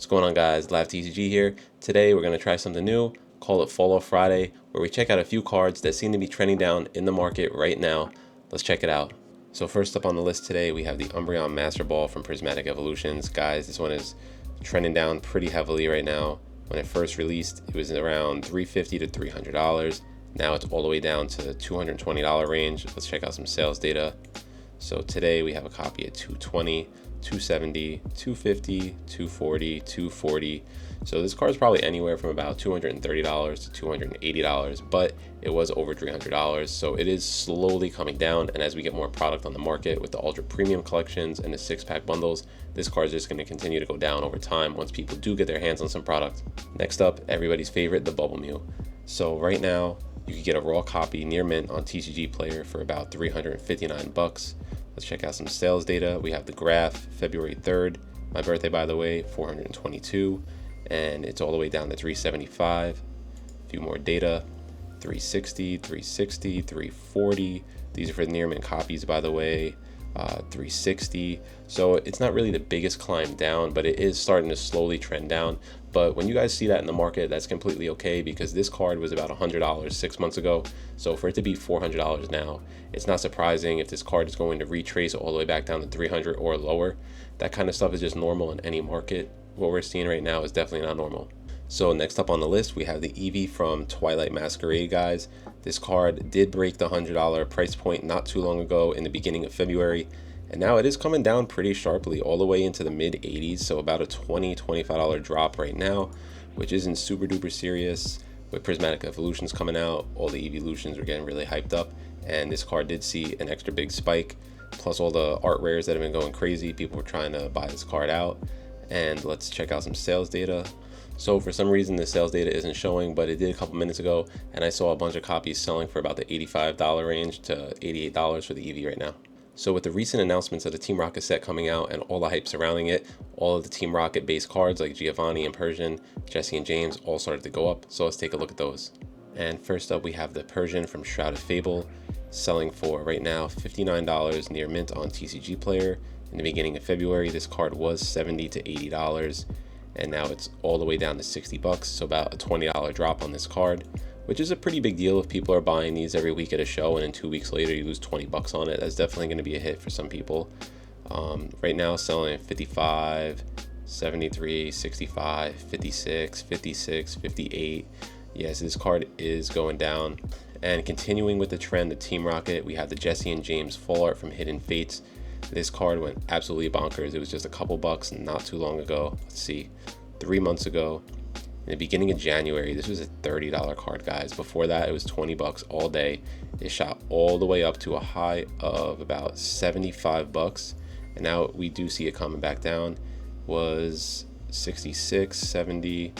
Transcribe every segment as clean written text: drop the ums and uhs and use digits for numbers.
What's going on, guys? Live TCG here. Today we're going to try something new, call it Fall Off Friday, where we check out a few cards that seem to be trending down in the market right now. Let's check it out. So first up on the list today, we have the Umbreon Master Ball from Prismatic Evolutions. Guys, this one is trending down pretty heavily right now. When it first released, it was around $350 to $300. Now it's all the way down to the $220 range. Let's check out some sales data. So today we have a copy at $220, $270, $250, $240, $240. So this card is probably anywhere from about $230 to $280, but it was over $300. So it is slowly coming down. And as we get more product on the market with the ultra premium collections and the 6-pack bundles, this card is just going to continue to go down over time once people do get their hands on some product. Next up, everybody's favorite, the Bubble Mew. So right now, you can get a raw copy near mint on TCG Player for about $359. Let's check out some sales data. We have the graph, February 3rd, my birthday by the way, 422, and it's all the way down to 375. A few more data, 360, 360, 340. These are for near mint copies by the way. 360. So it's not really the biggest climb down, but it is starting to slowly trend down. But when you guys see that in the market, that's completely okay, because this card was about $100 6 months ago. So for it to be $400 now, it's not surprising if this card is going to retrace all the way back down to 300 or lower. That kind of stuff is just normal in any market. What we're seeing right now is definitely not normal. So next up on the list, we have the Eevee from Twilight Masquerade, guys. This card did break the $100 price point not too long ago in the beginning of February, and now it is coming down pretty sharply all the way into the mid 80s, so about a $20-$25 drop right now, which isn't super duper serious. With Prismatic Evolutions coming out, all the Evolutions are getting really hyped up, and this card did see an extra big spike, plus all the art rares that have been going crazy. People were trying to buy this card out. And let's check out some sales data. So for some reason the sales data isn't showing, but it did a couple minutes ago, and I saw a bunch of copies selling for about the $85 range to $88 for the Eevee right now. So with the recent announcements of the Team Rocket set coming out and all the hype surrounding it, all of the Team Rocket based cards like Giovanni and Persian, Jesse and James all started to go up. So let's take a look at those. And first up, we have the Persian from Shrouded Fable, selling for right now $59 near mint on TCG Player. In the beginning of February, this card was $70 to $80, and now it's all the way down to $60, so about a $20 drop on this card, which is a pretty big deal if people are buying these every week at a show, and then 2 weeks later you lose $20 on it. That's definitely going to be a hit for some people. Right now, selling at 55, 73, 65, 56, 56, 58. Yes, this card is going down. And continuing with the trend of Team Rocket, we have the Jesse and James Full Art from Hidden Fates. This card went absolutely bonkers. It was just a couple bucks not too long ago. Let's see, 3 months ago, in the beginning of January, this was a $30 card, guys. Before that, it was $20 all day. It shot all the way up to a high of about $75, and now we do see it coming back down. Was 66, 70,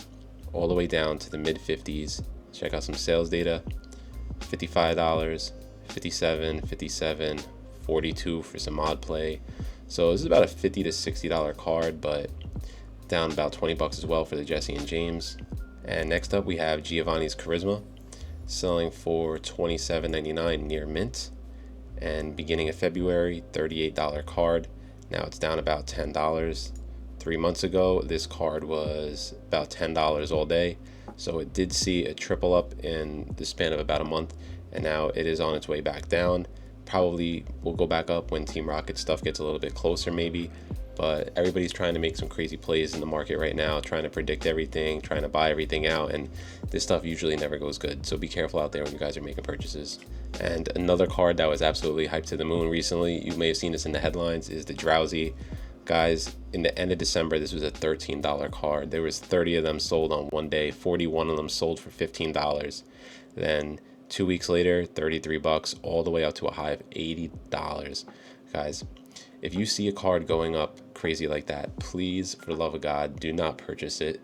all the way down to the mid 50s. Check out some sales data. $55, 57, 57, 42 for some mod play. So this is about a $50 to $60 card, but down about $20 as well for the Jesse and James. And next up we have Giovanni's Charisma, selling for $27.99 near mint. And beginning of February, $38 card. Now it's down about $10. 3 months ago, this card was about $10 all day. So it did see a triple up in the span of about a month, and now it is on its way back down. Probably will go back up when Team Rocket stuff gets a little bit closer maybe, but everybody's trying to make some crazy plays in the market right now, trying to predict everything, trying to buy everything out, and this stuff usually never goes good. So be careful out there when you guys are making purchases. And another card that was absolutely hyped to the moon recently, you may have seen this in the headlines, is the Drowsy. Guys, in the end of December, this was a $13 card. There was 30 of them sold on one day, 41 of them sold for $15. Then 2 weeks later, $33, all the way up to a high of $80. Guys, if you see a card going up crazy like that, please, for the love of God, do not purchase it.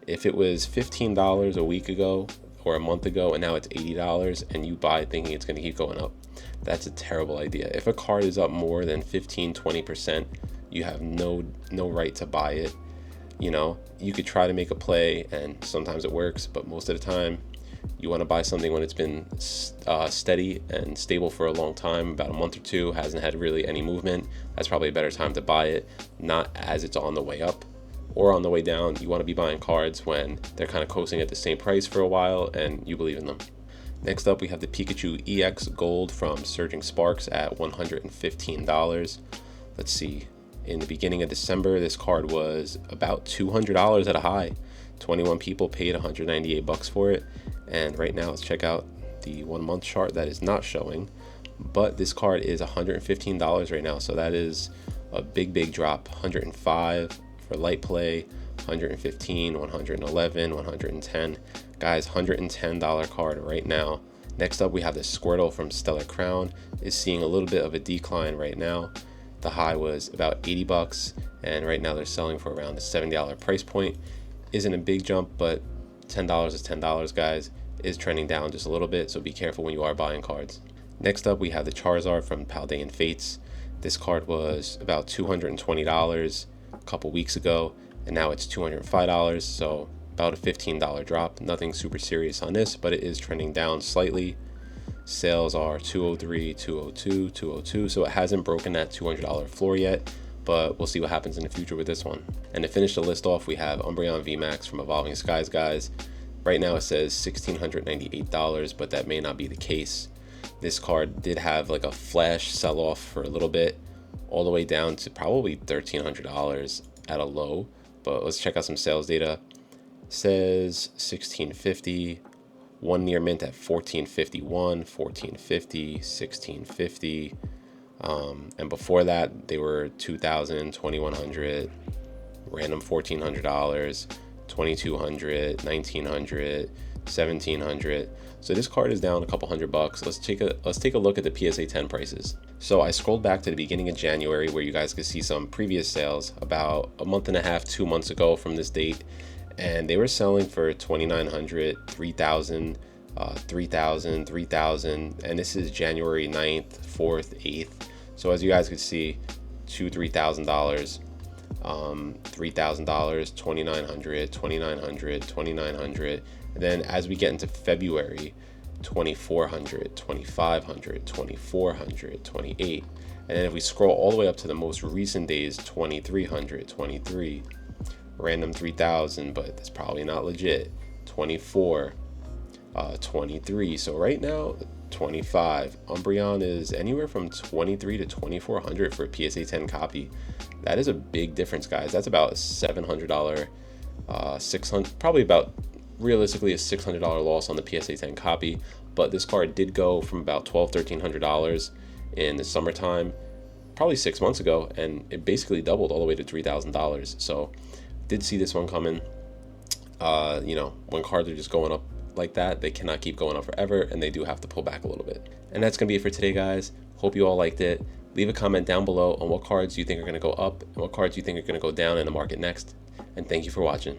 If it was $15 a week ago or a month ago and now it's $80 and you buy it thinking it's going to keep going up, that's a terrible idea. If a card is up more than 15-20%, you have no right to buy it. You know, you could try to make a play and sometimes it works, but most of the time you want to buy something when it's been steady and stable for a long time, about a month or two, hasn't had really any movement. That's probably a better time to buy it, not as it's on the way up. or on the way down. You want to be buying cards when they're kind of coasting at the same price for a while and you believe in them. Next up, we have the Pikachu EX Gold from Surging Sparks at $115. Let's see. In the beginning of December, this card was about $200 at a high. 21 people paid $198 for it. And right now, let's check out the 1 month chart that is not showing. But this card is $115 right now. So that is a big drop. 105 for light play, 115, 111, 110. Guys, $110 card right now. Next up, we have the Squirtle from Stellar Crown. Is seeing a little bit of a decline right now. The high was about $80, and right now they're selling for around the $70 price point. Isn't a big jump, but $10 is $10, guys. Is trending down just a little bit, so be careful when you are buying cards. Next up, we have the Charizard from Paldean Fates. This card was about $220 a couple weeks ago, and now it's $205, so about a $15 drop. Nothing super serious on this, but it is trending down slightly. Sales are 203, 202, 202, so it hasn't broken that $200 floor yet, but we'll see what happens in the future with this one. And to finish the list off, we have Umbreon VMAX from Evolving Skies, guys. Right now it says $1,698, but that may not be the case. This card did have like a flash sell-off for a little bit, all the way down to probably $1,300 at a low, but let's check out some sales data. It says $1,650, one near mint at $1,451, $1,450, $1,650, and before that they were $2,000, $2,100, random $1,400, $2,200, $1,900, $1,700. So this card is down a couple $100. Let's take a look at the PSA 10 prices. So I scrolled back to the beginning of January where you guys could see some previous sales about a month and a half, 2 months ago from this date, and they were selling for $2,900, $3,000, $3,000, $3,000, and this is January 9th, 4th, 8th. So as you guys could see, $2,000, $3,000, $3,000, $2,900, $2,900, $2,900. And then as we get into February, $2,400, $2,500, $2,400, $2,800. And then if we scroll all the way up to the most recent days, $2,300, $2,300, random $3,000, but that's probably not legit, $2,400, $2,300. So right now, $2,500. Umbreon is anywhere from $2,300 to $2,400 for a PSA 10 copy. That is a big difference, guys. That's about a $700, $600, probably about realistically a $600 loss on the PSA 10 copy. But this card did go from about $1,200, $1,300 in the summertime, probably 6 months ago, and it basically doubled all the way to $3,000. So did see this one coming. When cards are just going up like that, they cannot keep going up forever, and they do have to pull back a little bit. And that's gonna be it for today, guys. Hope you all liked it. Leave a comment down below on what cards you think are gonna go up and what cards you think are gonna go down in the market next. And thank you for watching.